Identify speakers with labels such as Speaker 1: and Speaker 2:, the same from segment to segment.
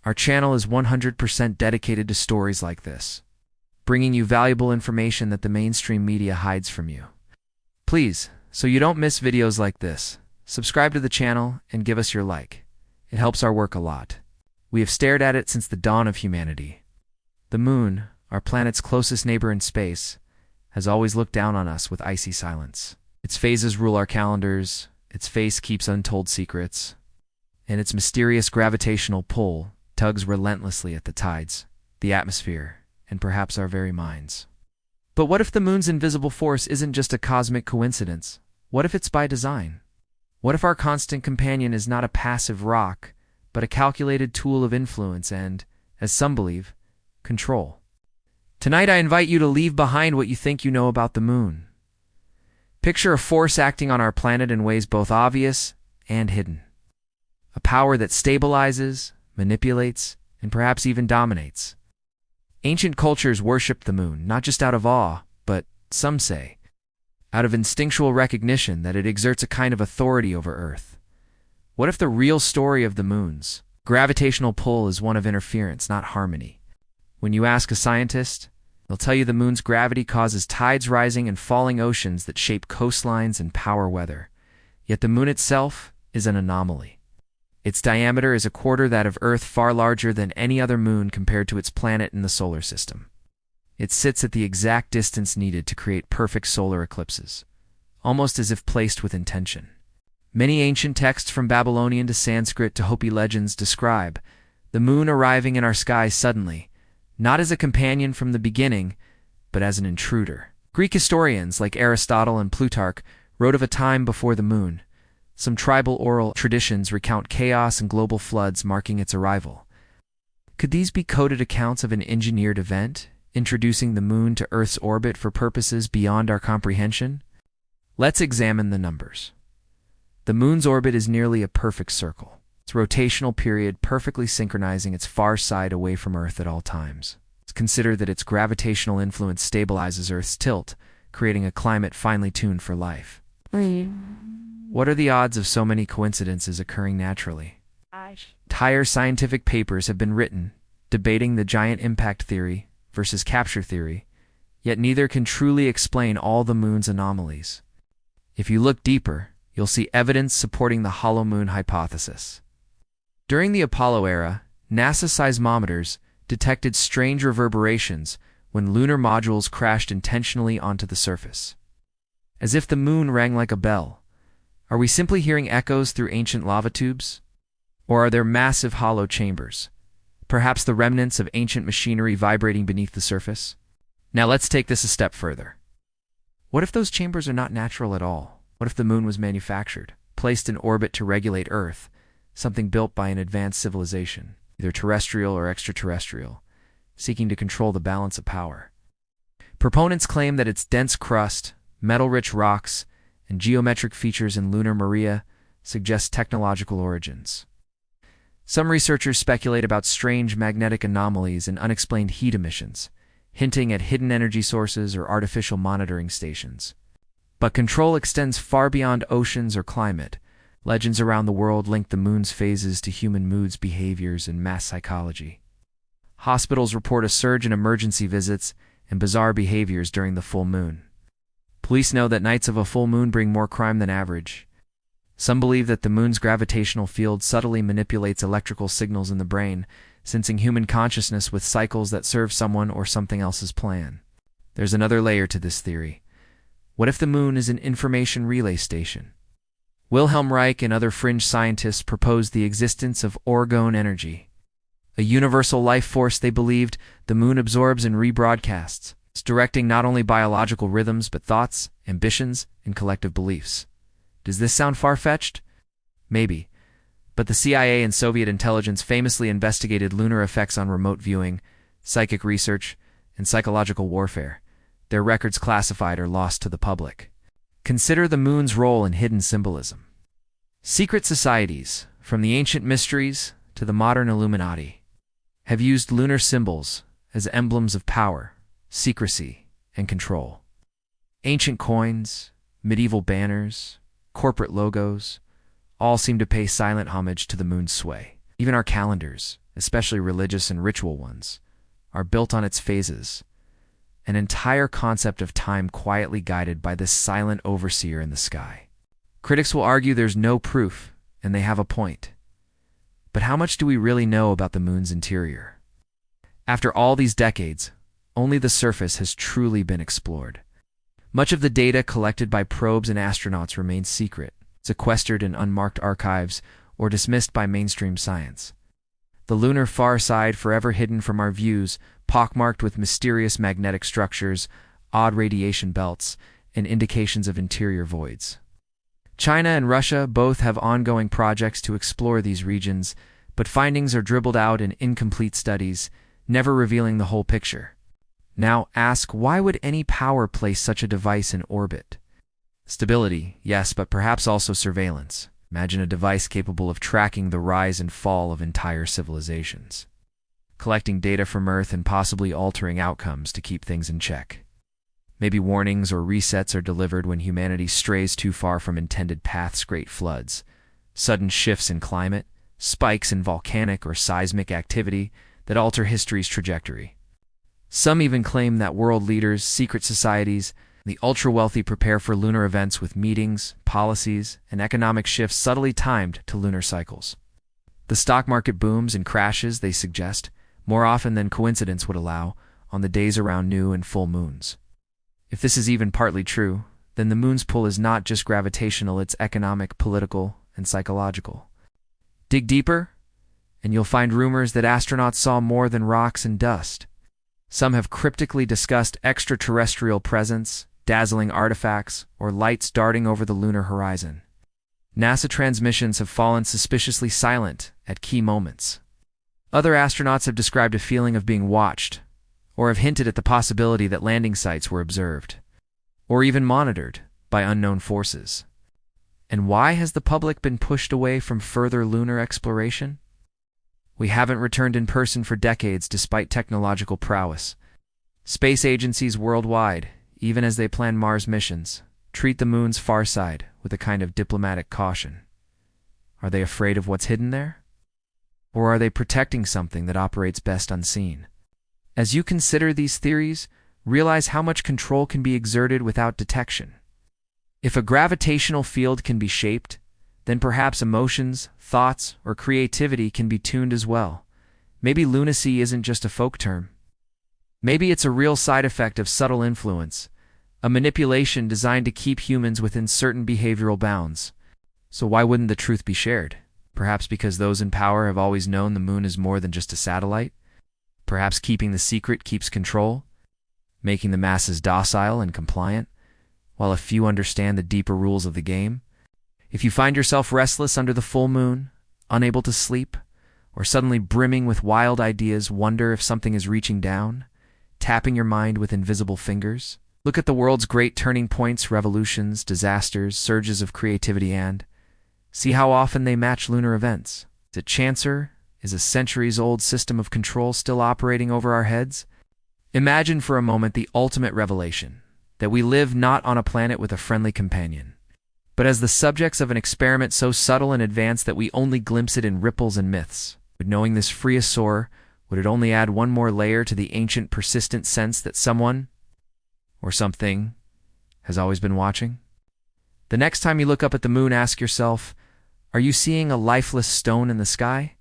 Speaker 1: Our channel is 100% dedicated to stories like this, bringing you valuable information that the mainstream media hides from you. Please, so you don't miss videos like this, subscribe to the channel and give us your like. It helps our work a lot. We have stared at it since the dawn of humanity. The moon, our planet's closest neighbor in space, has always looked down on us with icy silence. Its phases rule our calendars, its face keeps untold secrets, and its mysterious gravitational pull tugs relentlessly at the tides, the atmosphere, and perhaps our very minds. But what if the moon's invisible force isn't just a cosmic coincidence? What if it's by design? What if our constant companion is not a passive rock, but a calculated tool of influence and, as some believe, control? Tonight I invite you to leave behind what you think you know about the moon. Picture a force acting on our planet in ways both obvious and hidden. A power that stabilizes, manipulates, and perhaps even dominates. Ancient cultures worshipped the moon, not just out of awe, but, some say, out of instinctual recognition that it exerts a kind of authority over Earth. What if the real story of the moon's gravitational pull is one of interference, not harmony? When you ask a scientist, they'll tell you the moon's gravity causes tides rising and falling oceans that shape coastlines and power weather. Yet the moon itself is an anomaly. Its diameter is a quarter that of Earth, far larger than any other moon compared to its planet in the solar system. It sits at the exact distance needed to create perfect solar eclipses, almost as if placed with intention. Many ancient texts from Babylonian to Sanskrit to Hopi legends describe the moon arriving in our skies suddenly, not as a companion from the beginning, but as an intruder. Greek historians like Aristotle and Plutarch wrote of a time before the moon. Some tribal oral traditions recount chaos and global floods marking its arrival. Could these be coded accounts of an engineered event, introducing the moon to Earth's orbit for purposes beyond our comprehension? Let's examine the numbers. The moon's orbit is nearly a perfect circle, its rotational period perfectly synchronizing its far side away from Earth at all times. Consider that its gravitational influence stabilizes Earth's tilt, creating a climate finely tuned for life. What are the odds of so many coincidences occurring naturally? Entire scientific papers have been written debating the giant impact theory versus capture theory, yet neither can truly explain all the moon's anomalies. If you look deeper, you'll see evidence supporting the hollow moon hypothesis. During the Apollo era, NASA seismometers detected strange reverberations when lunar modules crashed intentionally onto the surface. As if the moon rang like a bell. Are we simply hearing echoes through ancient lava tubes? Or are there massive hollow chambers? Perhaps the remnants of ancient machinery vibrating beneath the surface? Now let's take this a step further. What if those chambers are not natural at all? What if the moon was manufactured, placed in orbit to regulate Earth, something built by an advanced civilization, either terrestrial or extraterrestrial, seeking to control the balance of power? Proponents claim that its dense crust, metal-rich rocks, and geometric features in lunar Maria suggest technological origins. Some researchers speculate about strange magnetic anomalies and unexplained heat emissions, hinting at hidden energy sources or artificial monitoring stations. But control extends far beyond oceans or climate. Legends around the world link the moon's phases to human moods, behaviors, and mass psychology. Hospitals report a surge in emergency visits and bizarre behaviors during the full moon. Police know that nights of a full moon bring more crime than average. Some believe that the moon's gravitational field subtly manipulates electrical signals in the brain, sensing human consciousness with cycles that serve someone or something else's plan. There's another layer to this theory. What if the moon is an information relay station? Wilhelm Reich and other fringe scientists proposed the existence of orgone energy, a universal life force they believed the moon absorbs and rebroadcasts, directing not only biological rhythms but thoughts, ambitions, and collective beliefs. Does this sound far-fetched? Maybe. But the CIA and Soviet intelligence famously investigated lunar effects on remote viewing, psychic research, and psychological warfare. Their records classified or lost to the public. Consider the moon's role in hidden symbolism. Secret societies, from the ancient mysteries to the modern Illuminati, have used lunar symbols as emblems of power, secrecy, and control. Ancient coins, medieval banners, corporate logos, all seem to pay silent homage to the moon's sway. Even our calendars, especially religious and ritual ones, are built on its phases, an entire concept of time quietly guided by this silent overseer in the sky. Critics will argue there's no proof, and they have a point. But how much do we really know about the moon's interior? After all these decades, only the surface has truly been explored. Much of the data collected by probes and astronauts remains secret, sequestered in unmarked archives, or dismissed by mainstream science. The lunar far side forever hidden from our views, pockmarked with mysterious magnetic structures, odd radiation belts, and indications of interior voids. China and Russia both have ongoing projects to explore these regions, but findings are dribbled out in incomplete studies, never revealing the whole picture. Now ask, why would any power place such a device in orbit? Stability, yes, but perhaps also surveillance. Imagine a device capable of tracking the rise and fall of entire civilizations, collecting data from Earth and possibly altering outcomes to keep things in check. Maybe warnings or resets are delivered when humanity strays too far from intended paths. Great floods, sudden shifts in climate, spikes in volcanic or seismic activity that alter history's trajectory. Some even claim that world leaders, secret societies, the ultra-wealthy prepare for lunar events with meetings, policies, and economic shifts subtly timed to lunar cycles. The stock market booms and crashes, they suggest, more often than coincidence would allow, on the days around new and full moons. If this is even partly true, then the moon's pull is not just gravitational, it's economic, political, and psychological. Dig deeper, and you'll find rumors that astronauts saw more than rocks and dust. Some have cryptically discussed extraterrestrial presence, dazzling artifacts, or lights darting over the lunar horizon. NASA transmissions have fallen suspiciously silent at key moments. Other astronauts have described a feeling of being watched, or have hinted at the possibility that landing sites were observed, or even monitored by unknown forces. And why has the public been pushed away from further lunar exploration? We haven't returned in person for decades despite technological prowess. Space agencies worldwide, even as they plan Mars missions, treat the moon's far side with a kind of diplomatic caution. Are they afraid of what's hidden there? Or are they protecting something that operates best unseen? As you consider these theories, realize how much control can be exerted without detection. If a gravitational field can be shaped, then perhaps emotions, thoughts, or creativity can be tuned as well. Maybe lunacy isn't just a folk term. Maybe it's a real side effect of subtle influence, a manipulation designed to keep humans within certain behavioral bounds. So why wouldn't the truth be shared? Perhaps because those in power have always known the moon is more than just a satellite? Perhaps keeping the secret keeps control, making the masses docile and compliant, while a few understand the deeper rules of the game? If you find yourself restless under the full moon, unable to sleep, or suddenly brimming with wild ideas, wonder if something is reaching down, tapping your mind with invisible fingers. Look at the world's great turning points, revolutions, disasters, surges of creativity, and see how often they match lunar events. Is it chancer? Is a centuries-old system of control still operating over our heads? Imagine for a moment the ultimate revelation, that we live not on a planet with a friendly companion, but as the subjects of an experiment so subtle and advanced that we only glimpse it in ripples and myths. Would knowing this free us soar? Would it only add one more layer to the ancient, persistent sense that someone, or something, has always been watching? The next time you look up at the moon, ask yourself, are you seeing a lifeless stone in the sky?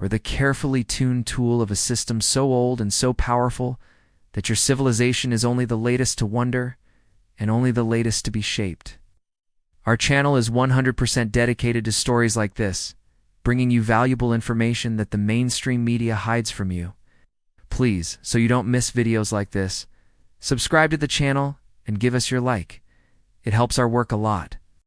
Speaker 1: Or the carefully tuned tool of a system so old and so powerful that your civilization is only the latest to wonder and only the latest to be shaped? Our channel is 100% dedicated to stories like this, bringing you valuable information that the mainstream media hides from you. Please, so you don't miss videos like this, subscribe to the channel and give us your like. It helps our work a lot.